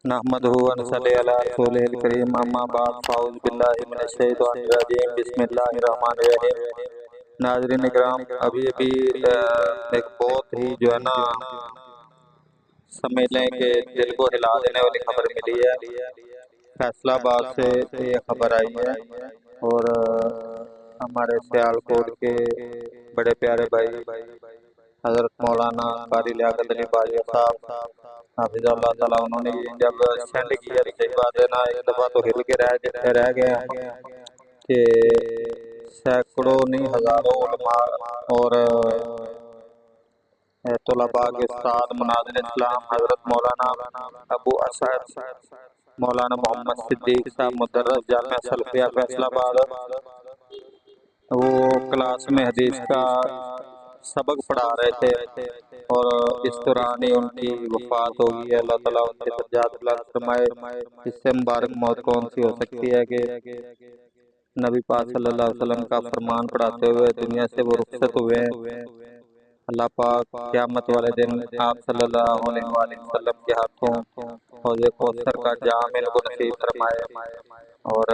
نحمده ونصلي على رسوله الكريم اما بعد فاعوذ باللہ من الشیطان الرجیم بسم اللہ الرحمن الرحیم۔ ناظرین اکرام، ابھی ایک بہت ہی جو ہے نا سمجھ لیں کہ دل کو ہلا دینے والی خبر ملی ہے۔ فیصلہ آباد سے یہ خبر آئی ہے اور ہمارے سیالکوٹ کے بڑے پیارے بھائی حضرت مولانا قاری لیاقت علی باجوہ صاحب حافظ اللہ تعالیٰ، انہوں نے جب سینڈ کیا تو صحیح بات ہے نا، ایک دفعہ تو ہل کے رہ گئے ہم کہ سینکڑوں نہیں ہزاروں علماء اور طلباء کے استاد مناظر اسلام حضرت مولانا ابو اسعد مولانا محمد صدیق صاحب مدرس جامعہ سلفیہ فیصلہ آباد، وہ کلاس میں حدیث کا سبق پڑھا رہے تھے اور اس دوران ہی ان کی وفات ہو گئی ہے۔ اللہ تعالیٰ ان کے درجات بلند فرمائے۔ اس سے مبارک موت کون سی ہو سکتی ہے کہ نبی پاک صلی اللہ علیہ وسلم کا فرمان پڑھاتے ہوئے دنیا سے وہ رخصت ہوئے ہیں۔ اللہ پاک قیامت والے دن آپ صلی اللہ علیہ وآلہ وسلم کے ہاتھوں حوض کوثر کا جام ان کو نصیب فرمائے، اور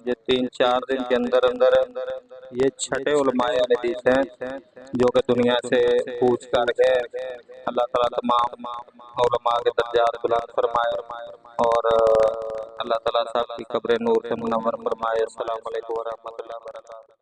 یہ 3-4 دن کے اندر اندر یہ چھٹے علماء حدیث ہیں جو کہ دنیا سے کوچ کر گئے۔ اللہ تعالیٰ تمام علماء کے درجات بلند فرمائے اور اللہ تعالیٰ صاحب کی قبر نور سے منور فرمائے۔ السلام علیکم ورحمۃ اللہ وبرکاتہ۔